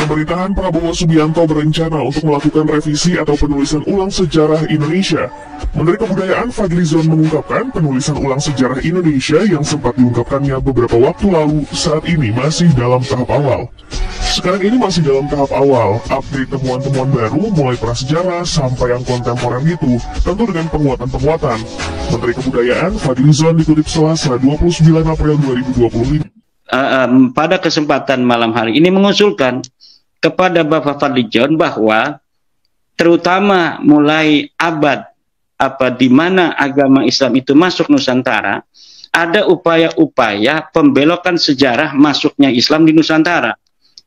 Pemerintahan Prabowo Subianto berencana untuk melakukan revisi atau penulisan ulang sejarah Indonesia. Menteri Kebudayaan Fadlizon mengungkapkan penulisan ulang sejarah Indonesia yang sempat diungkapkannya beberapa waktu lalu saat ini masih dalam tahap awal. Sekarang ini masih dalam tahap awal, update temuan-temuan baru mulai prasejarah sampai yang kontemporer itu, tentu dengan penguatan-penguatan. Menteri Kebudayaan Fadlizon dikutip Selasa 29 April 2020 ini. Pada kesempatan malam hari ini mengusulkan kepada Bapak Fadlizon bahwa terutama mulai abad di mana agama Islam itu masuk Nusantara, ada upaya-upaya pembelokan sejarah masuknya Islam di Nusantara.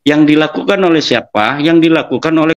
Yang dilakukan oleh siapa? Yang dilakukan oleh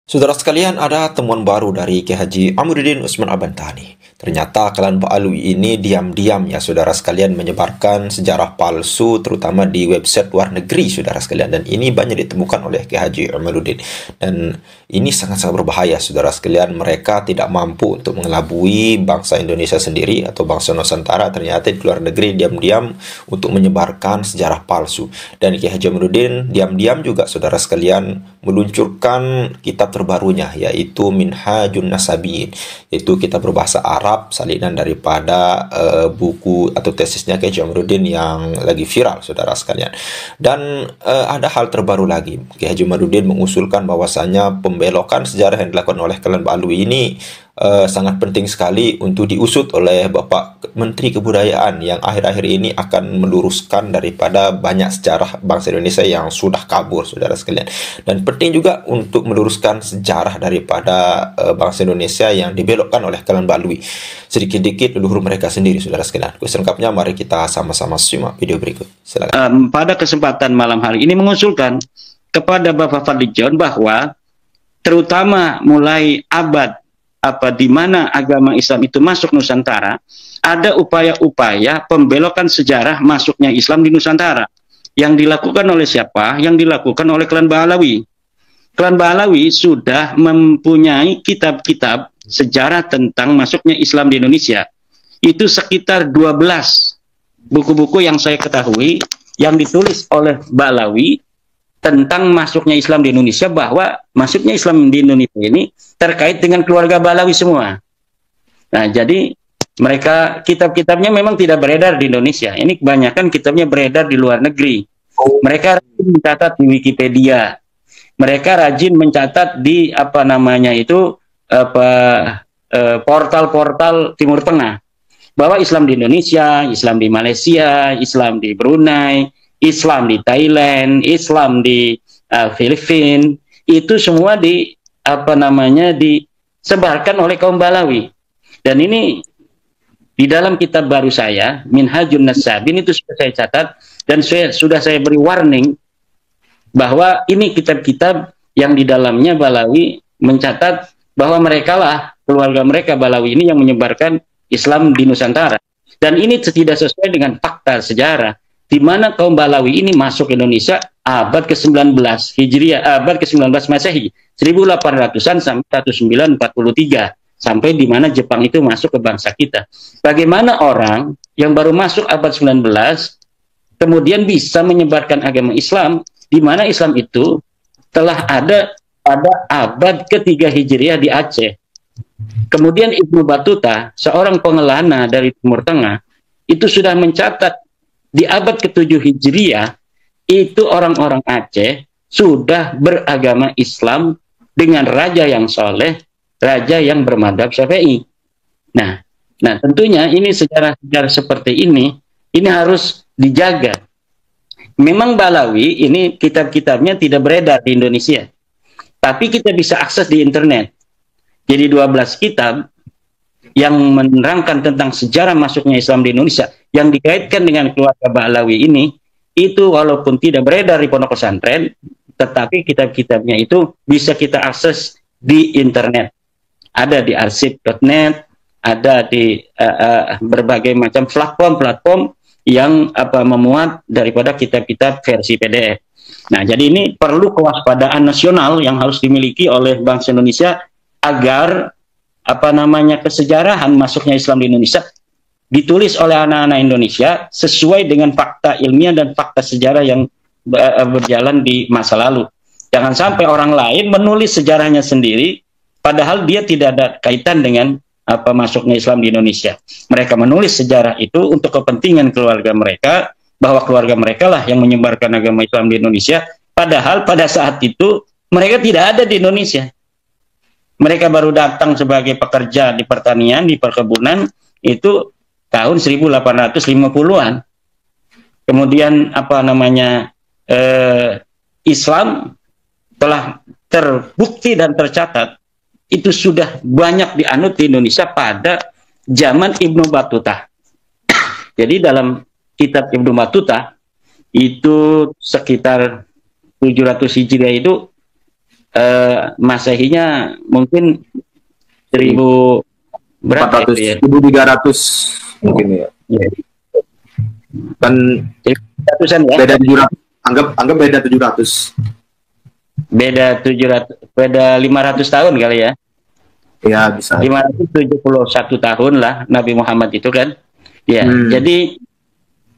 Saudara sekalian, ada temuan baru dari Kiai Haji Amiruddin Utsman Al-Bantani. Ternyata klan Pak Alwi ini diam-diam ya saudara sekalian menyebarkan sejarah palsu terutama di website luar negeri saudara sekalian, dan ini banyak ditemukan oleh Kiai Haji Amiruddin, dan ini sangat-sangat berbahaya saudara sekalian. Mereka tidak mampu untuk mengelabui bangsa Indonesia sendiri atau bangsa Nusantara, ternyata di luar negeri diam-diam untuk menyebarkan sejarah palsu. Dan Kiai Haji Amiruddin diam-diam juga saudara sekalian meluncurkan kitab terbarunya, yaitu Minhajun Nasabiyin, yaitu kitab berbahasa Arab salinan daripada buku atau tesisnya Kiai Haji Amiruddin yang lagi viral saudara sekalian. Dan ada hal terbaru lagi, Kiai Haji Amiruddin mengusulkan bahwasanya pembelokan sejarah yang dilakukan oleh klan Pak Alwi ini sangat penting sekali untuk diusut oleh Bapak Menteri Kebudayaan yang akhir-akhir ini akan meluruskan daripada banyak sejarah bangsa Indonesia yang sudah kabur saudara sekalian, dan penting juga untuk meluruskan sejarah daripada bangsa Indonesia yang dibelokkan oleh klan Balwi sedikit-sedikit leluhur mereka sendiri saudara sekalian. Selengkapnya mari kita sama-sama simak video berikut. Silakan. Pada kesempatan malam hari ini mengusulkan kepada Bapak Fadlizon bahwa terutama mulai abad di mana agama Islam itu masuk Nusantara, ada upaya-upaya pembelokan sejarah masuknya Islam di Nusantara. Yang dilakukan oleh siapa? Yang dilakukan oleh klan Ba'alawi. Klan Ba'alawi sudah mempunyai kitab-kitab sejarah tentang masuknya Islam di Indonesia. Itu sekitar 12 buku-buku yang saya ketahui yang ditulis oleh Ba'alawi tentang masuknya Islam di Indonesia, bahwa masuknya Islam di Indonesia ini terkait dengan keluarga Ba'alawi semua. Nah, jadi mereka kitab-kitabnya memang tidak beredar di Indonesia. Ini kebanyakan kitabnya beredar di luar negeri. Mereka rajin mencatat di Wikipedia. Mereka rajin mencatat di portal-portal Timur Tengah, bahwa Islam di Indonesia, Islam di Malaysia, Islam di Brunei, Islam di Thailand, Islam di Filipina, itu semua disebarkan oleh kaum Ba'alawi. Dan ini di dalam kitab baru saya, Minhajun Nasabiyin, itu sudah saya catat dan sudah saya beri warning bahwa ini kitab-kitab yang di dalamnya Ba'alawi mencatat bahwa mereka lah, keluarga mereka Ba'alawi ini yang menyebarkan Islam di Nusantara. Dan ini tidak sesuai dengan fakta sejarah, di mana kaum Ba'alawi ini masuk Indonesia abad ke-19 Hijriah, abad ke-19 Masehi, 1800-an sampai 1943, sampai di mana Jepang itu masuk ke bangsa kita. Bagaimana orang yang baru masuk abad 19 kemudian bisa menyebarkan agama Islam, di mana Islam itu telah ada pada abad ke-3 Hijriah di Aceh. Kemudian Ibnu Battuta, seorang pengelana dari Timur Tengah, itu sudah mencatat di abad ke-7 Hijriah, itu orang-orang Aceh sudah beragama Islam dengan raja yang soleh, raja yang bermadzhab Syafi'i. Nah, tentunya ini sejarah-sejarah seperti ini harus dijaga. Memang Ba'alawi ini kitab-kitabnya tidak beredar di Indonesia, tapi kita bisa akses di internet. Jadi 12 kitab yang menerangkan tentang sejarah masuknya Islam di Indonesia yang dikaitkan dengan keluarga Ba'alawi ini, itu walaupun tidak beredar di pondok pesantren, tetapi kitab-kitabnya itu bisa kita akses di internet. Ada di arsip.net, ada di berbagai macam platform-platform yang memuat daripada kitab-kitab versi PDF. Nah, jadi ini perlu kewaspadaan nasional yang harus dimiliki oleh bangsa Indonesia agar kesejarahan masuknya Islam di Indonesia ditulis oleh anak-anak Indonesia sesuai dengan fakta ilmiah dan fakta sejarah yang berjalan di masa lalu. Jangan sampai orang lain menulis sejarahnya sendiri, padahal dia tidak ada kaitan dengan masuknya Islam di Indonesia. Mereka menulis sejarah itu untuk kepentingan keluarga mereka, bahwa keluarga mereka lah yang menyebarkan agama Islam di Indonesia, padahal pada saat itu mereka tidak ada di Indonesia. Mereka baru datang sebagai pekerja di pertanian, di perkebunan, itu tahun 1850-an. Kemudian Islam telah terbukti dan tercatat itu sudah banyak dianut di Indonesia pada zaman Ibnu Battuta. Jadi dalam kitab Ibnu Battuta itu sekitar 700 Hijriah itu Masehinya mungkin 1000 berapa 400 ya? 1300 mungkin ya. Ya. Kan 700-an ya. beda 700. Anggap beda 700. Beda 500 tahun kali ya. Ya, bisa. 571 tahun lah Nabi Muhammad itu kan. Ya, jadi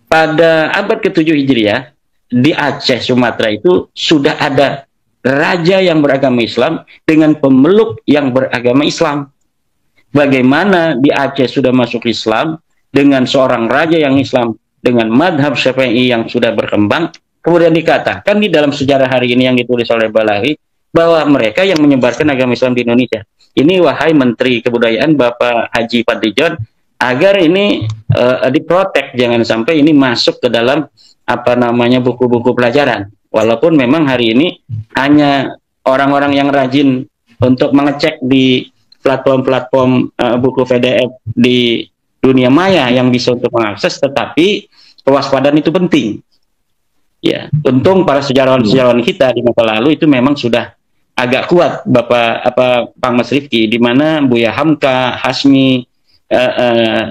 pada abad ke-7 Hijriah di Aceh, Sumatera itu sudah ada raja yang beragama Islam dengan pemeluk yang beragama Islam. Bagaimana di Aceh sudah masuk Islam dengan seorang raja yang Islam dengan madhab Syafi'i yang sudah berkembang, kemudian dikatakan di dalam sejarah hari ini yang ditulis oleh Balawi bahwa mereka yang menyebarkan agama Islam di Indonesia. Ini wahai Menteri Kebudayaan Bapak Haji Fadlijon, agar ini diprotek, jangan sampai ini masuk ke dalam buku-buku pelajaran. Walaupun memang hari ini hanya orang-orang yang rajin untuk mengecek di platform-platform buku PDF di dunia maya yang bisa untuk mengakses, tetapi kewaspadaan itu penting. Ya, untung para sejarawan-sejarawan kita di masa lalu itu memang sudah agak kuat, Bang Mas Rifki, di mana Buya Hamka, Hasmi,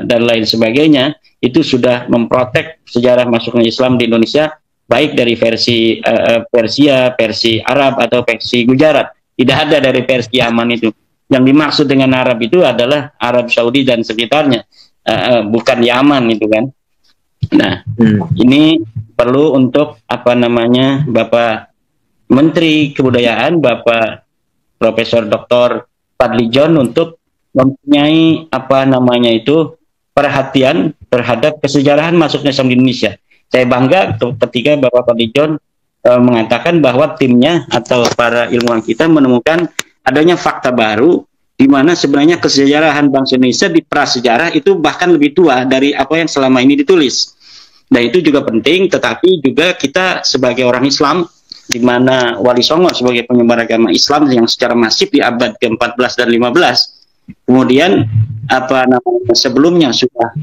dan lain sebagainya itu sudah memprotek sejarah masuknya Islam di Indonesia, baik dari versi Persia, versi Arab atau versi Gujarat. Tidak ada dari versi Yaman itu. Yang dimaksud dengan Arab itu adalah Arab Saudi dan sekitarnya, bukan Yaman itu kan. Nah, ini perlu untuk Bapak Menteri Kebudayaan, Bapak Profesor Dr. Fadlijon untuk mempunyai perhatian terhadap kesejarahan masuknya Islam di Indonesia. Saya bangga ketika Bapak Fadlijon mengatakan bahwa timnya atau para ilmuwan kita menemukan adanya fakta baru di mana sebenarnya kesejarahan bangsa Indonesia di prasejarah itu bahkan lebih tua dari apa yang selama ini ditulis. Nah, itu juga penting, tetapi juga kita sebagai orang Islam, di mana Wali Songo sebagai penyebar agama Islam yang secara masif di abad ke-14 dan 15, kemudian sebelumnya sudah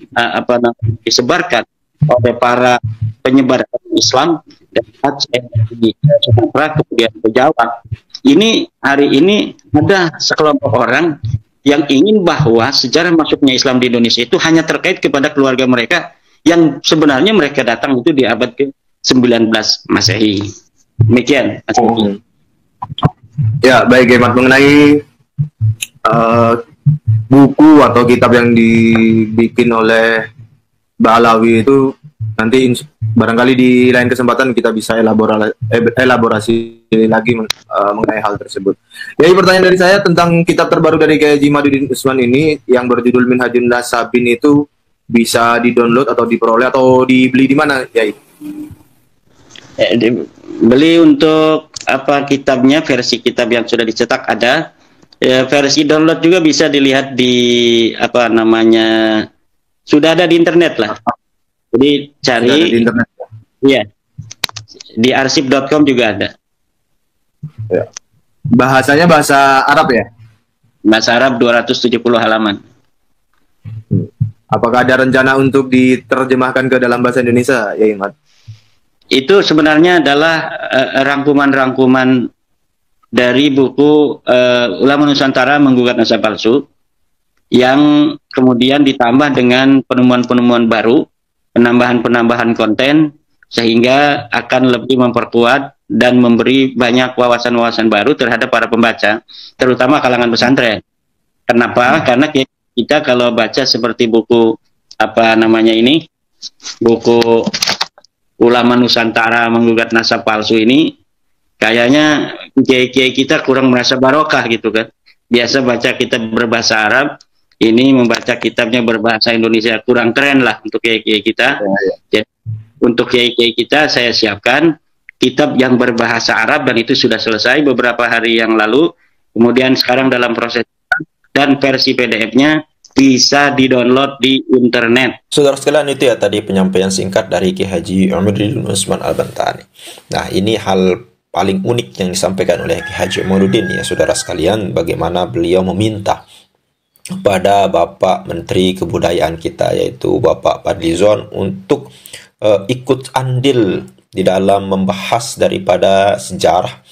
disebarkan oleh para penyebar Islam dari Aceh, di Sumatera, kemudian ke Jawa. Ini hari ini ada sekelompok orang yang ingin bahwa sejarah masuknya Islam di Indonesia itu hanya terkait kepada keluarga mereka yang sebenarnya mereka datang itu di abad ke-19 Masehi. Demikian. Ya, baik, Hemat, mengenai buku atau kitab yang dibikin oleh Balawi itu nanti barangkali di lain kesempatan kita bisa elaborasi lagi mengenai hal tersebut. Jadi pertanyaan dari saya tentang kitab terbaru dari Kiai Haji Madudin Usman ini yang berjudul Minhajun Nasabin itu bisa di-download atau diperoleh atau dibeli di mana, Yai? Beli untuk kitabnya, versi kitab yang sudah dicetak ada. Ya, versi download juga bisa dilihat di sudah ada di internet lah. Jadi cari di internet. Iya. Di arsip.com juga ada. Ya. Bahasanya bahasa Arab ya? Bahasa Arab 270 halaman. Apakah ada rencana untuk diterjemahkan ke dalam bahasa Indonesia, ya Imat? Itu sebenarnya adalah rangkuman-rangkuman dari buku Ulama Nusantara Menggugat Nasab Palsu, yang kemudian ditambah dengan penemuan-penemuan baru, penambahan-penambahan konten, sehingga akan lebih memperkuat dan memberi banyak wawasan-wawasan baru terhadap para pembaca, terutama kalangan pesantren. Kenapa? Karena kita kalau baca seperti buku apa namanya ini, buku Ulama Nusantara Menggugat Nasab Palsu ini, kayaknya kiai-kiai kita kurang merasa barokah gitu kan. Biasa baca kitab berbahasa Arab, ini membaca kitabnya berbahasa Indonesia, kurang keren lah untuk kiai-kiai kita. Jadi, untuk kiai-kiai kita saya siapkan kitab yang berbahasa Arab, dan itu sudah selesai beberapa hari yang lalu. Kemudian sekarang dalam proses, dan versi PDF-nya bisa di-download di internet. Saudara sekalian, itu ya tadi penyampaian singkat dari Kiai Haji Amiruddin Usman Al-Bantani. Nah, ini hal paling unik yang disampaikan oleh Kiai Haji Amiruddin ya saudara sekalian, bagaimana beliau meminta kepada Bapak Menteri Kebudayaan kita, yaitu Bapak Fadlizon, untuk ikut andil di dalam membahas daripada sejarah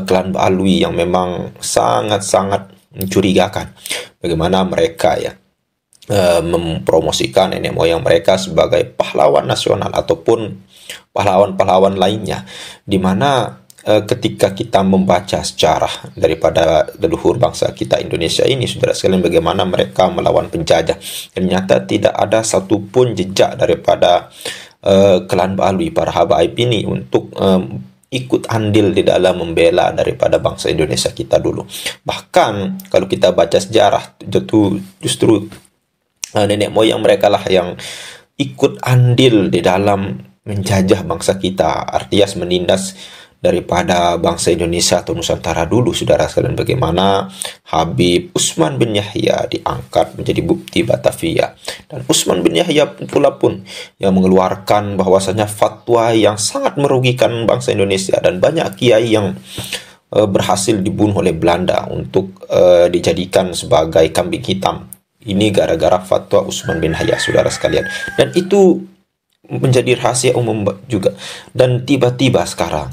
klan Ba'alwi yang memang sangat-sangat mencurigakan. Bagaimana mereka ya mempromosikan nenek moyang mereka sebagai pahlawan nasional ataupun pahlawan-pahlawan lainnya, di mana ketika kita membaca sejarah daripada leluhur bangsa kita Indonesia ini, saudara sekalian, bagaimana mereka melawan penjajah, ternyata tidak ada satupun jejak daripada klan Ba'alwi, para habaib ini, untuk ikut andil di dalam membela daripada bangsa Indonesia kita dulu. Bahkan kalau kita baca sejarah, justru nenek moyang mereka lah yang ikut andil di dalam menjajah bangsa kita, artinya menindas daripada bangsa Indonesia atau Nusantara dulu, saudara sekalian. Bagaimana Habib Utsman bin Yahya diangkat menjadi Mufti Batavia, dan Utsman bin Yahya pula pun yang mengeluarkan bahwasanya fatwa yang sangat merugikan bangsa Indonesia, dan banyak kiai yang berhasil dibunuh oleh Belanda untuk dijadikan sebagai kambing hitam. Ini gara-gara fatwa Utsman bin Yahya, saudara sekalian, dan itu menjadi rahasia umum juga. Dan tiba-tiba sekarang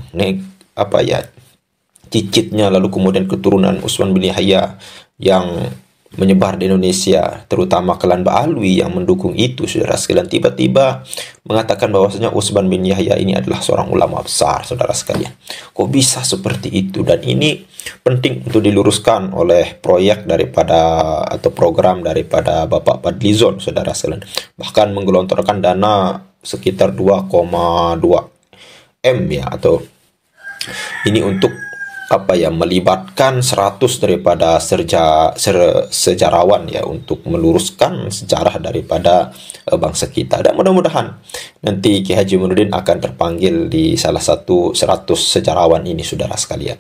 cicitnya, lalu kemudian keturunan Utsman bin Yahya yang menyebar di Indonesia, terutama klan Ba'alwi yang mendukung itu, saudara sekalian, tiba-tiba mengatakan bahwasanya Utsman bin Yahya ini adalah seorang ulama besar, saudara sekalian. Kok bisa seperti itu? Dan ini penting untuk diluruskan oleh proyek daripada atau program daripada Bapak Fadlizon, saudara sekalian. Bahkan menggelontorkan dana sekitar 2,2 M ya, atau ini untuk melibatkan 100 daripada sejarawan ya, untuk meluruskan sejarah daripada bangsa kita. Dan mudah-mudahan nanti Kiai Haji Amiruddin akan terpanggil di salah satu 100 sejarawan ini, saudara sekalian.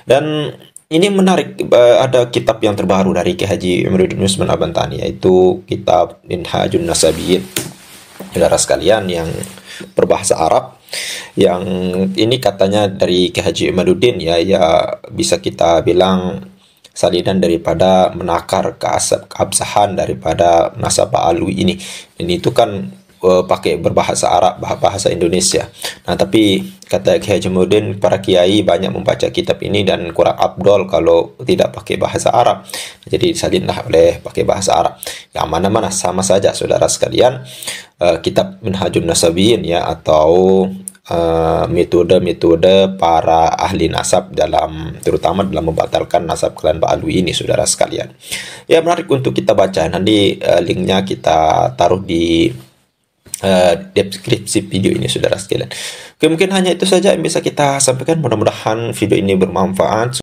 Dan ini menarik, ada kitab yang terbaru dari Kiai Haji Amiruddin Usman Al-Bantani, yaitu kitab Minhajun Nasabiyin, saudara sekalian, yang berbahasa Arab, yang ini katanya dari Kiai Haji Amiruddin ya bisa kita bilang salinan daripada menakar keabsahan daripada nasab Ba'alwi ini. Ini itu kan pakai berbahasa Arab, bahasa Indonesia. Nah, tapi kata Kiai Haji Amiruddin, para kiai banyak membaca kitab ini dan kurang afdol kalau tidak pakai bahasa Arab. Jadi salinlah oleh pakai bahasa Arab. Yang mana-mana sama saja, saudara sekalian. Kitab Minhajun Nasabiyin ya, atau metode-metode para ahli nasab terutama dalam membatalkan nasab klan Ba'alwi ini, saudara sekalian. Ya, menarik untuk kita baca. Nanti linknya kita taruh di deskripsi video ini, saudara sekalian. Oke, mungkin hanya itu saja yang bisa kita sampaikan. Mudah-mudahan video ini bermanfaat.